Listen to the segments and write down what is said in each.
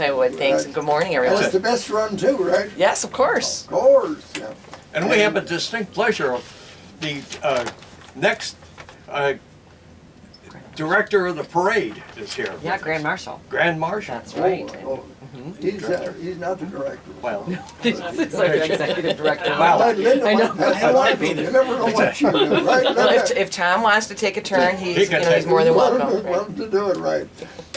I would. Thanks, and good morning, And everyone. it's the best run too, right? Yes, of course. Of course, yeah. And we have a distinct pleasure of the next director of the parade is here. Yeah, Grand Marshal. Grand Marshal. That's right. Oh, he's not the director. Well, It's like the executive director. Wow. Like Linda I know. might pass one of them. You never know what you do, right? Well, Linda? if Tom wants to take a turn, He he's can he's take- more than Want welcome. to do it right.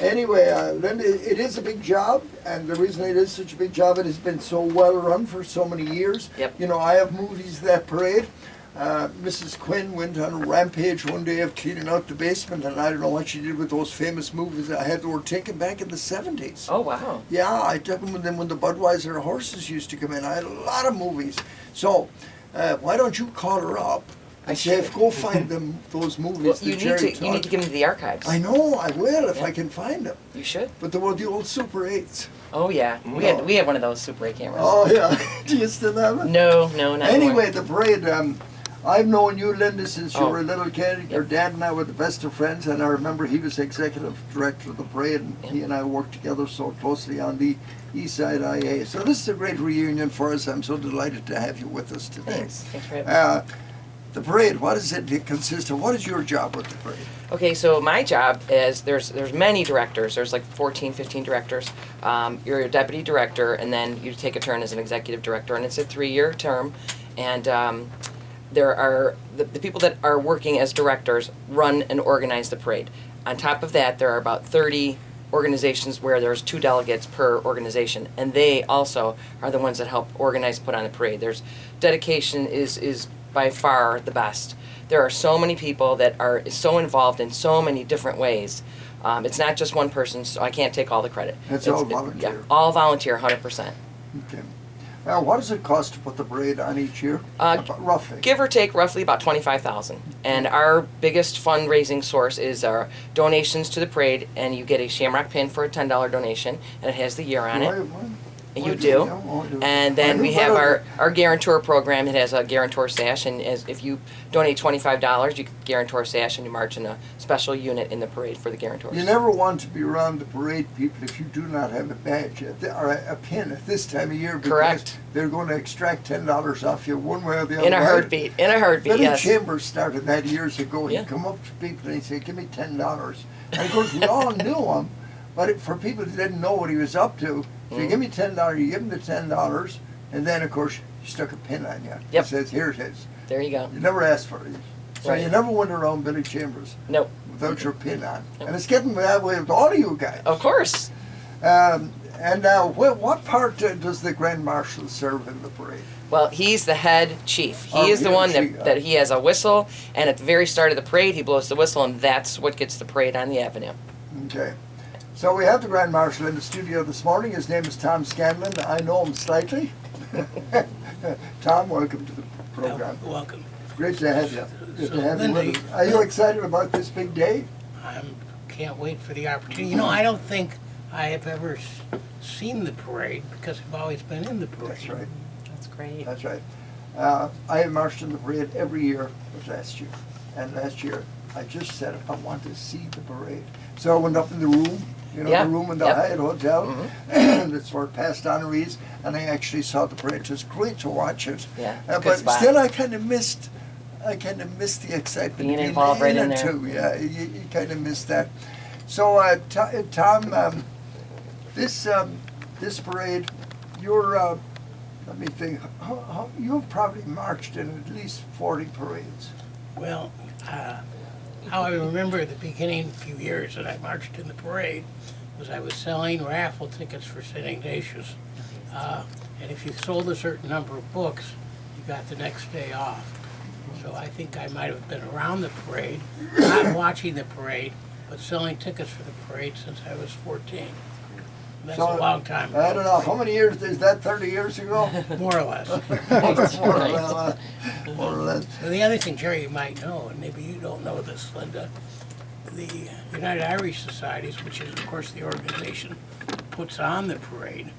Anyway, Linda, it is a big job, and the reason it is such a big job, it has been so well run for so many years. Yep. You know, I have movies that parade. Mrs. Quinn went on a rampage one day of cleaning out the basement, and I don't know what she did with those famous movies I had that were taken back in the 70s. Oh, wow. Yeah, I took them when the Budweiser horses used to come in. I had a lot of movies. So, why don't you call her up and say, go find them those movies Well, that you need Jerry to give them to the archives. I know, I will if Yeah. I can find them. You should. But they were the old Super 8s. Oh, yeah. We had one of those Super 8 cameras. Oh, yeah. Do you still have it? No, not Anyway, anymore. the parade, I've known you, Linda, since you Oh. were a little kid. Your dad and I were the best of friends, and I remember he was executive director of the parade, and he and I worked together so closely on the East Side IA. So this is a great reunion for us. I'm so delighted to have you with us today. Thanks. Thanks for having me. The parade, what does it consist of? What is your job with the parade? Okay, so my job is there's many directors. There's like 14, 15 directors. You're a deputy director, and then you take a turn as an executive director, and it's a 3-year term. And there are the people that are working as directors run and organize the parade. On top of that, there are about 30 organizations where there's 2 delegates per organization, and they also are the ones that help organize, put on the parade. There's dedication is by far the best. There are so many people that are so involved in so many different ways. It's not just one person, so I can't take all the credit. It's all volunteer. Yeah, all volunteer, 100%. Okay. Now, what does it cost to put the parade on each year? About roughly. Give or take, roughly about $25,000. And our biggest fundraising source is our donations to the parade, and you get a Shamrock pin for a $10 donation, and it has the year on it. You do. And then we have our guarantor program. It has a guarantor sash, and if you donate $25, you get guarantor sash, and you march in a special unit in the parade for the guarantors. You never want to be around the parade people if you do not have a badge or a pin at this time of year. Because Correct. They're going to extract $10 off you one way or the other. In a heartbeat. In a heartbeat, Billy yes. Chambers started that years ago. Yeah. He'd come up to people and he'd say, "Give me $10." And of course, we all knew him, but for people that didn't know what he was up to, if you give me $10, you give him the $10, and then of course you stuck a pin on you. Yep. It says, "Here it is." There you go. You never asked for it. So Right. you never went around Billy Chambers Nope. without your pin on. Nope. And it's getting that way with all of you guys. Of course. And now, what part does the Grand Marshal serve in the parade? Well, he's the head chief. He Oh, is the head one chief. that he has a whistle, and at the very start of the parade, he blows the whistle, and that's what gets the parade on the avenue. Okay. So we have the Grand Marshal in the studio this morning. His name is Tom Scanlon. I know him slightly. Tom, welcome to the program. Welcome. Great to have you. Good So, to have you Linda, with us. Are you excited about this big day? I can't wait for the opportunity. You know, I don't think I have ever seen the parade because I've always been in the parade. That's right. That's great. That's right. I have marched in the parade every year but last year. And last year, I just said I want to see the parade. So I went up in the room, you know, Yeah. the room in the Yep. Hyatt Hotel. Mhm. That's for past honorees. And I actually saw the parade. It was great to watch it. Yeah, it's a good But spot. still, I kind of missed the excitement. Being involved right in it there. too. Yeah, you kind of missed that. So, Tom, this parade, you're, let me think, you've probably marched in at least 40 parades. Well, how I remember the beginning few years that I marched in the parade was I was selling raffle tickets for St. Ignatius. And if you sold a certain number of books, you got the next day off. So I think I might have been around the parade, not watching the parade, but selling tickets for the parade since I was 14. That's So, a long time I don't ago. know, how many years, is that 30 years ago? More or less. More or less. And the other thing, Jerry, you might know, and maybe you don't know this, Linda, the United Irish Societies, which is, of course, the organization that puts on the parade,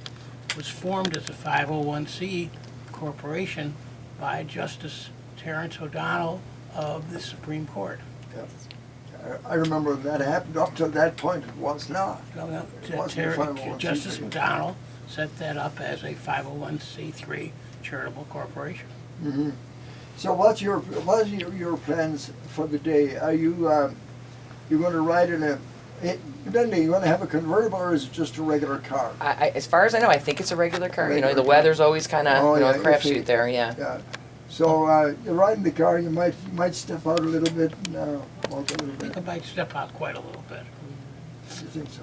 was formed as a 501c corporation by Justice Terence O'Donnell of the Supreme Court. Yep. I remember that happened. Up till that point, it was not. No, Wasn't a 501c3. Justice McDonald set that up as a 501c3 charitable corporation. Hmm. So what are your plans for the day? Are you you going to ride in a? Then you going to have a convertible, or is it just a regular car? As far as I know, I think it's a regular car. You know, Regular the car. weather's always kind of Oh, a yeah, crapshoot iffy. there. Yeah. Yeah. So you're riding the car. You might step out a little bit and walk a little I think bit. I might step out quite a little bit. You think so?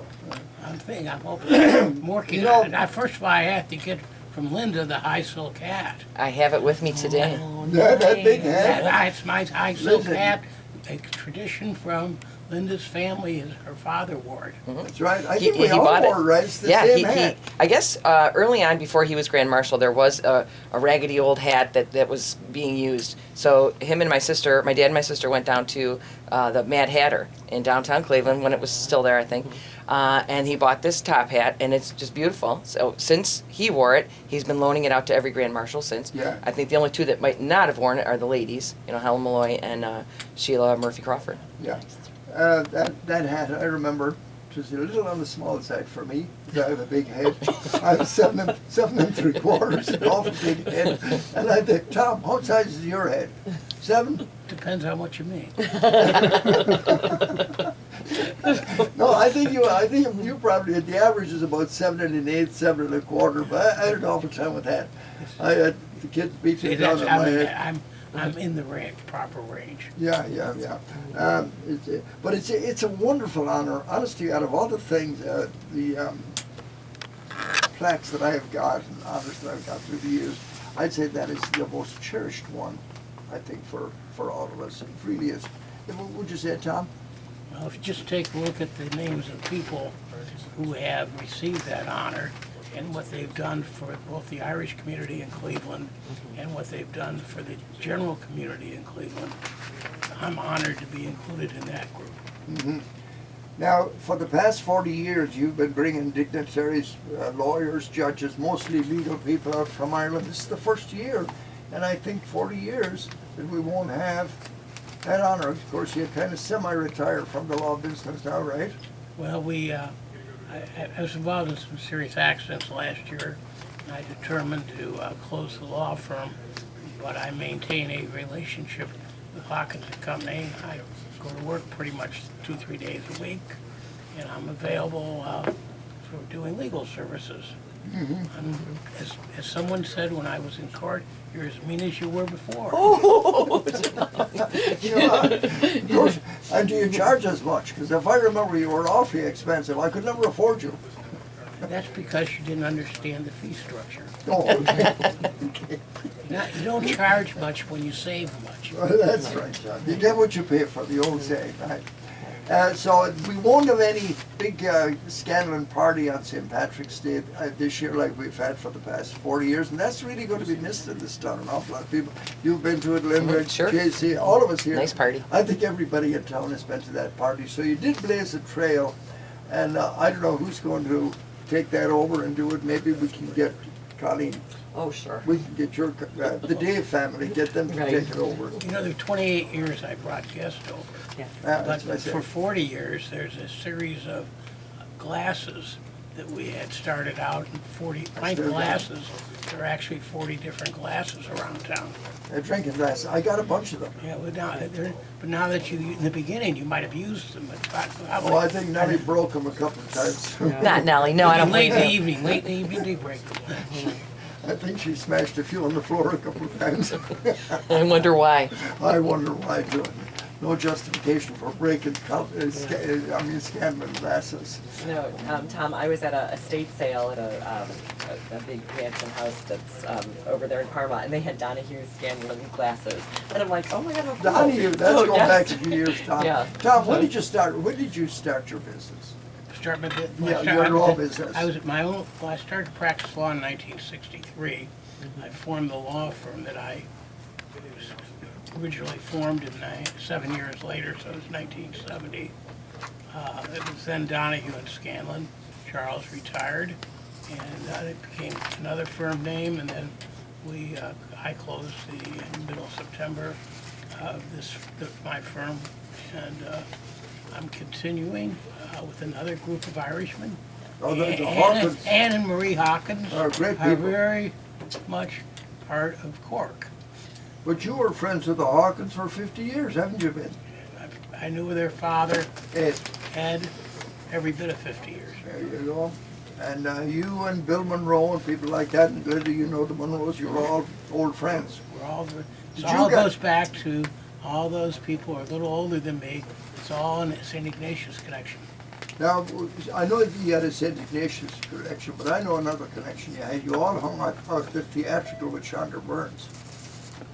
I'm hoping, I'm working You know- on it. First of all, I have to get from Linda the high silk hat. I have it with me today. Oh, Yeah, that big nice. hat. It's my high silk Listen. hat, a tradition from Linda's family. Her father wore it. That's right. I He- think we he all bought it. wore, right? It's the Yeah, same hat. I guess early on, before he was Grand Marshal, there was a raggedy old hat that was being used. So him and my sister, my dad and my sister went down to the Mad Hatter in downtown Cleveland when it was still there, I think. And he bought this top hat, and it's just beautiful. So since he wore it, he's been loaning it out to every Grand Marshal since. Yeah. I think the only two that might not have worn it are the ladies, you know, Helen Malloy and Sheila Murphy Crawford. Yeah. That hat, I remember, was a little on the small side for me, because I have a big head. I was 7 3/4, an awful big head. And I think, Tom, what size is your head? 7? Depends how much you mean. No, I think you probably, the average is about 7 1/8, 7 1/4, but I had an awful time with that. The kids beat See, it down on my head. I'm in the proper range. Yeah. But it's a wonderful honor. Honestly, out of all the things, the plaques that I have got and honors that I've got through the years, I'd say that is the most cherished one, I think, for all of us. It really is. Would you say, Tom? Well, if you just take a look at the names of people who have received that honor and what they've done for both the Irish community in Cleveland and what they've done for the general community in Cleveland, I'm honored to be included in that group. Mm-hmm. Now, for the past 40 years, you've been bringing dignitaries, lawyers, judges, mostly legal people out from Ireland. This is the first year, and I think 40 years that we won't have that honor. Of course, you're kind of semi-retired from the law business now, right? Well, I was involved in some serious accidents last year, and I determined to close the law firm, but I maintain a relationship with Hawkins and Company. I go to work pretty much 2-3 days a week, and I'm available for doing legal services. I'm, as someone said when I was in court, you're as mean as you were before. Yeah, of course. And do you charge as much? Because if I remember, you were awfully expensive. I could never afford you. That's because you didn't understand the fee structure. Oh, okay. You don't charge much when you save much. Well, that's right, John. You get what you pay for, the old saying, right? So we won't have any big scandal and party on St. Patrick's Day this year like we've had for the past 40 years, and that's really going to be missed in this town. An awful lot of people. You've been to it, Linda, Sure. JC, all of us here. Nice party. I think everybody in town has been to that party. So you did blaze a trail, and I don't know who's going to take that over and do it. Maybe we can get Colleen. Oh, sure. We can get your the Dave family, get them to Right. take it over. You know, there are 28 years I brought guests over. Yeah. But That's what I said. for 40 years, there's a series of glasses that we had started out in 40 pint Still got it. glasses. There are actually 40 different glasses around town. Drinking glasses. I got a bunch of them. Yeah, but now that in the beginning, you might have used them. Well, I think Nellie broke them a couple of times. Not Nellie. No, I don't Late think in the evening, they break them. I think she smashed a few on the floor a couple of times. I wonder why. I wonder why, too. No justification for breaking, scandalous glasses. No, Tom, I was at a estate sale at a big mansion house that's over there in Parma, and they had Donahue Scanlon glasses. And I'm like, oh my God, how cool. Donahue, that's So, going yes. back a few years, Tom. Yeah. Tom, when did you start your business? Start my bit. Yeah, your law business. I was at my own. Well, I started to practice law in 1963. I formed the law firm that I was originally formed in 7 years later, so it was 1970. It was then Donahue and Scanlon. Charles retired, and it became another firm name, and then I closed in middle of September. My firm, and I'm continuing with another group of Irishmen. Oh, the Ann Hawkins and Marie Hawkins are great are people. very much part of Cork. But you were friends with the Hawkins for 50 years, haven't you been? I knew their father, Ed, Ed, every bit of 50 years. there you go. And you and Bill Monroe and people like that, and Glenda, you know the Monroes, you're all old friends. We're all, Did it you all get- goes back to all those people are a little older than me. It's all in St. Ignatius connection. Now, I know that you had a St. Ignatius connection, but I know another connection you had. You all hung out the theatrical with Chandra Burns.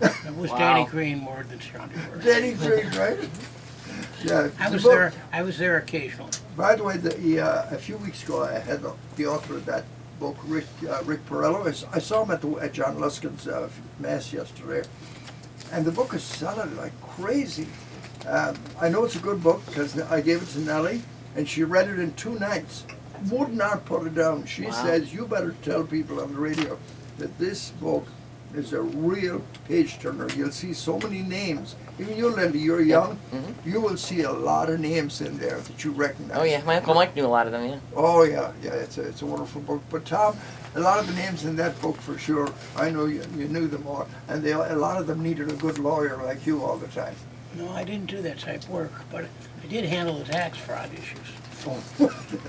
It was Wow. Danny Green more than Chandra Burns. Danny Green, right? Yeah. I the was book- there. I was there occasionally. By the way, a few weeks ago, I had the author of that book, Rick Perello. I saw him at John Luskin's mass yesterday, and the book is selling like crazy. I know it's a good book because I gave it to Nellie, and she read it in 2 nights. Would not put it down. She Wow. says, "You better tell people on the radio that this book is a real page turner. You'll see so many names. Even you, Linda, you're young. You will see a lot of names in there that you recognize." Oh yeah, my Uncle Mike knew a lot of them, yeah. Oh yeah, it's a wonderful book. But Tom, a lot of the names in that book for sure, I know you knew them all, and a lot of them needed a good lawyer like you all the time. No, I didn't do that type of work, but I did handle the tax fraud issues. Oh,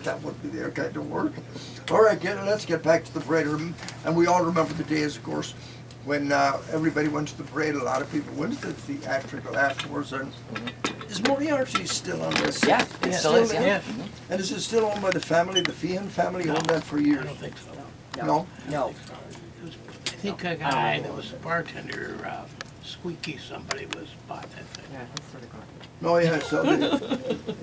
that would be their kind of work. All right, let's get back to the parade. And we all remember the days, of course, when everybody went to the parade. A lot of people went to the theatrical afterwards. And is Moriarty still on this? Yeah, it still is, yeah. Yes. And is it still owned by the family? The Feehan family No, owned that for I years? don't think so. No? No. I think a guy that was a bartender, Squeaky somebody, bought that thing. Yeah, he's sort of gone. No, yeah, so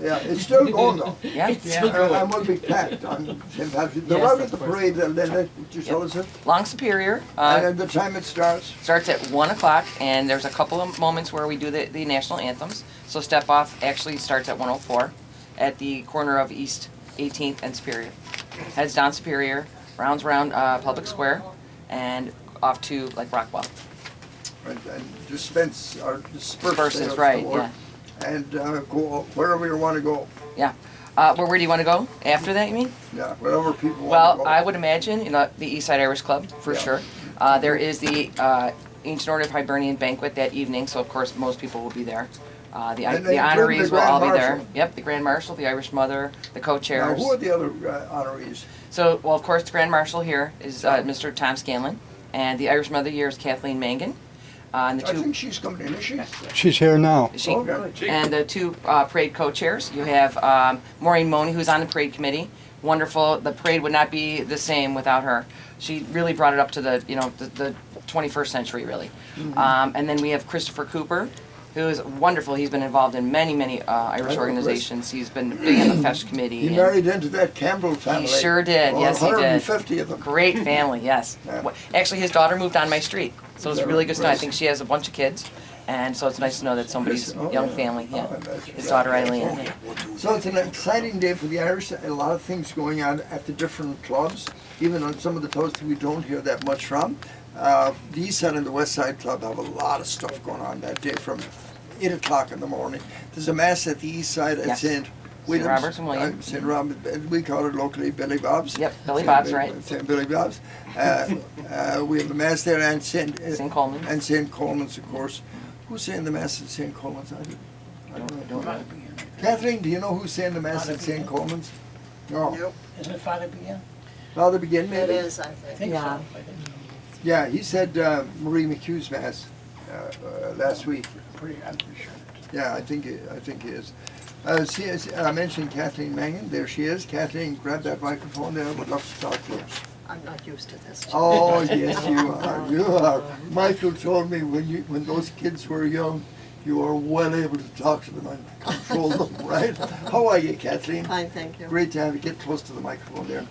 yeah, it's still going though. Yeah, And we'll be packed on St. Patrick's. The Yes, route of of the course. parade, Linda, would you tell us it? Long Superior, And then the time it starts? starts at 1 o'clock, and there's a couple of moments where we do the national anthems. So Step Off actually starts at 1:04 at the corner of East 18th and Superior. Heads down Superior, rounds around Public Square, and off to like Rockwell. And dispense or disperse Disperses, sales right, to work. And go wherever you want to go. Yeah. Where do you want to go after that, you mean? Yeah, wherever people want Well, to go. I would imagine, the East Side Irish Club, for Yeah. sure. There is the Ancient Order of Hibernian banquet that evening, so of course most people will be there. The And they include honorees the will all be Grand there. Marshal. Yep, the Grand Marshal, the Irish Mother, the Now, co-chairs. who are the other honorees? So, well, of course, the Grand Marshal here is Mr. Tom Scanlon, and the Irish Mother here is Kathleen Mangan. And the I two, think she's coming in, is she? She's here now. she, Okay. and the two parade co-chairs. You have Maureen Money, who's on the parade committee. Wonderful. The parade would not be the same without her. She really brought it up to the 21st century, really. And then we have Christopher Cooper, who is wonderful. He's been involved in many Irish Chris. organizations. He's been big on the Fesh committee. He and- married into that Campbell family. He sure did. Oh, Yes, he did. 150 of them. Great family, yes. Yeah. Actually, his daughter moved on my street, so it's Yeah, really good to know. I nice. think she has a bunch of kids, and so it's nice to know that somebody's Oh, young yeah. family, yeah. Oh, that's- His daughter Eileen. Yeah. So it's an exciting day for the Irish. A lot of things going on at the different clubs, even on some of the clubs that we don't hear that much from. The East Side and the West Side Club have a lot of stuff going on that day from 8 o'clock in the morning. There's a mass at the East Side at Yes. St. Williams. Robert's and William. St. Robert, we call it locally Billy Bob's. Yep, Billy St. Bob's, right. St. Billy Bob's. We have a mass there and St. Coleman's. And St. Coleman's, of course. Who's saying the mass at St. Coleman's? I don't know. Kathleen, do you know who's saying the mass at St. Coleman's? No. Isn't it Father Bien? Father Begin, maybe? It is, I I think. think Yeah. so. I think so. Yeah, he said Marie McHugh's mass last week. I'm pretty sure. Yeah, I think he is. I mentioned Kathleen Mangan. There she is. Kathleen, grab that microphone there. I would love to talk to you. I'm not used to this. Oh, yes, you are. You are. Michael told me when those kids were young, you were well able to talk to them and control them, right? How are you, Kathleen? Fine, thank you. Great to have you. Get close to the microphone there.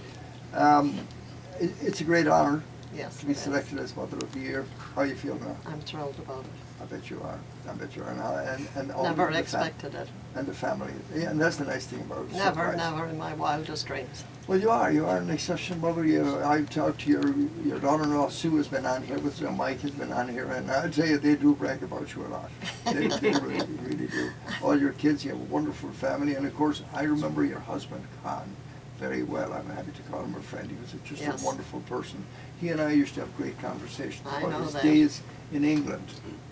It's a great honor. Yes, to be it is. selected as Mother of the Year. How you feel now? I'm thrilled about it. I bet you are. I bet you are now. And all Never the expected it. And the family. Yeah, and that's the nice thing about it. Never, Surprise. never in my wildest dreams. Well, you are. You are an exceptional mother. I've talked to your daughter-in-law Sue has been on here with you. Mike has been on here, and I'll tell you, they do brag about you a lot. They really, really do. All your kids, you have a wonderful family, and of course, I remember your husband Con very well. I'm happy to call him a friend. He was just Yes. a wonderful person. He and I used to have great conversations I about know his that. days in England.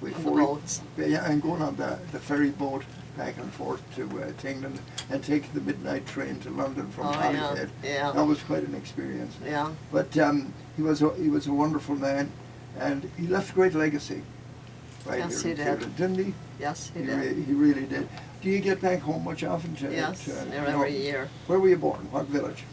On the before he- boats. Yeah, and going on the ferry boat back and forth to England and taking the midnight train to London from Oh, Holyhead. yeah. That was quite an experience. Yeah. But he was a wonderful man, and he left a great legacy. Right Yes, here he in did. Cleveland, didn't he? Yes, he did. He really did. Do you get back home much often? Yes, you know, every year. Where were you born? What village?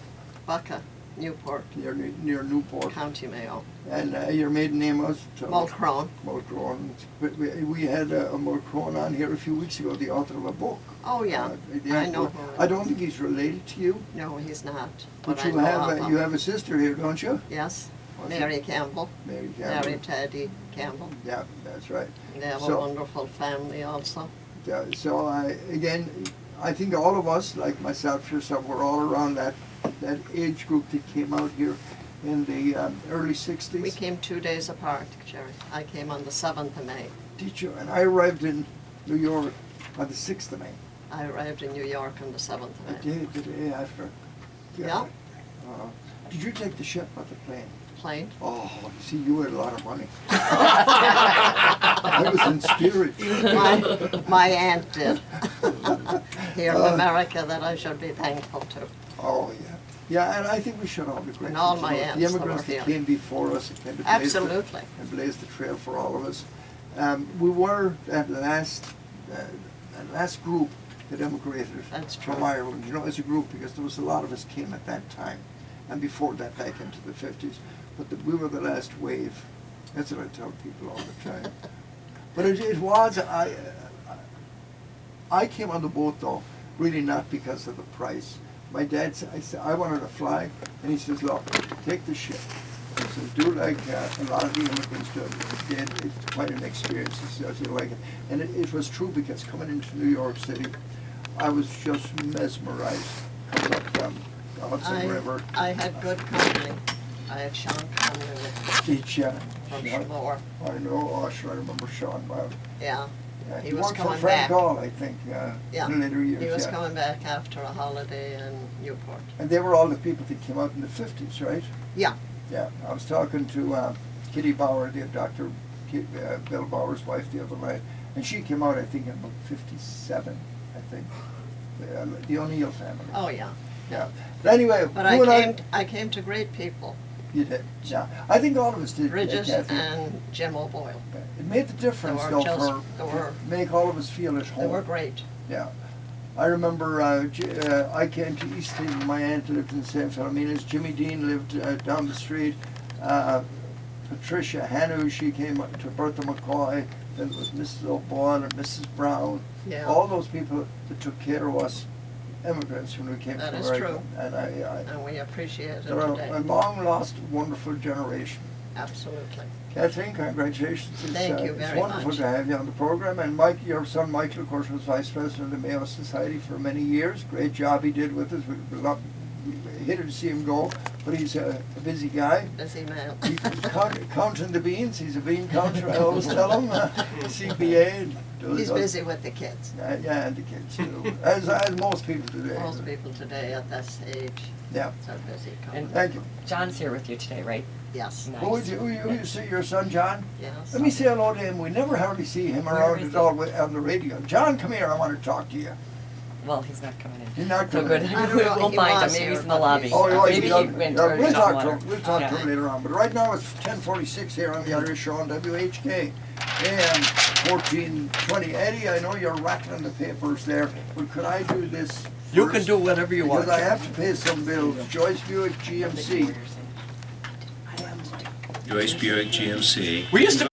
Bucca, Newport, Near Newport. County Mayo. And your maiden name was? Mulcrone. Mulcrone. We had a Mulcrone on here a few weeks ago, the author of a book. Oh, yeah. I know. I don't think he's related to you, No, he's not. but I you know have of him. you have a sister here, don't you? Yes, What's it? Mary Campbell. Mary Campbell. Mary Teddy Campbell. Yeah, that's right. They have So- a wonderful family also. Yeah, so I think all of us, like myself, yourself, we're all around that age group that came out here in the early '60s. We came 2 days apart, Jerry. I came on the 7th of May. Did you? And I arrived in New York on the 6th of May. I arrived in New York on the 7th of May. The day after. Yeah. God. Did you take the ship or the plane? Plane. Oh, see, you had a lot of money. I was in steerage. My aunt did. Here in America that I should be thankful to. Oh, yeah. Yeah, and I think we should all be grateful. And all to my the aunts that immigrants were that here. came before us and came to Absolutely. blazed the trail for all of us. We were that last group that emigrated That's from true. Ireland, you know, as a group, because there was a lot of us came at that time, and before that back into the 50s. But we were the last wave. That's what I tell people all the time. But it was, I came on the boat though, really not because of the price. My dad said, I wanted to fly, and he says, look, take the ship. He says, do like a lot of the immigrants did. It's quite an experience. He says, you like it. And it was true, because coming into New York City, I was just mesmerized coming up the Hudson River. I had good company. I had Sean Connery with me Beach, yeah. from Sean. Shore. I know, oh, sure, I remember Sean well. Yeah. Yeah, He was worked for coming Frank back. Gall, I think, Yeah. in later years. He was yeah. coming back after a holiday in Newport. And they were all the people that came out in the 50s, right? Yeah. Yeah, I was talking to Kitty Bauer, the Dr. Bill Bauer's wife, the other night, and she came out, I think, in about 57, I think. The O'Neill family. Oh, yeah. Yeah. But anyway, But you and I came to great people. You did, yeah. I think all of us did. Bridget Kathy. and Jim O'Boyle. It made the difference, They though, were just- for they were- to make all of us feel at home. They were great. Yeah. I remember I came to East Haven. My aunt lived in St. Philomena's. Jimmy Dean lived down the street. Patricia Hanu, she came to Bertha McCoy. Then there was Mrs. O'Boyle and Mrs. Brown. Yeah. All those people that took care of us immigrants when we came That to is America. true. And And we appreciate it they're a today. long lost, wonderful generation. Absolutely. Kathleen, congratulations. Thank you It's very wonderful much. to have you on the program. And Mike, your son Michael, of course, was vice president of the Mayo Society for many years. Great job he did with us. We hated to see him go, but he's a busy guy. Busy man. He's counting the beans. He's a bean counter, I always tell him. CPA. He's busy with the kids. Yeah, and the kids too. As most people today. Most people today at this age Yeah. are busy. And- Thank you. John's here with you today, right? Yes. Nice. Who you see your son, John? Yes. Let me say hello to him. We never hardly see him Where around is at he? all on the radio. John, come here. I want to talk to you. Well, he's not coming in. He's not So coming good. in. I don't know, We'll he find him. was Maybe here, he's in the but lobby. he's- Oh, Maybe he went yeah, to we'll some talk to water. him. We'll talk to Yeah. him later on. But right now it's 10:46 here on the Irish Show on WHK. AM 1420. Eddie, I know you're rattling the papers there, but could I do this? You first? can do whatever you want. Because I have to pay some bills. Joyce Buick GMC. Joyce Buick GMC. We used to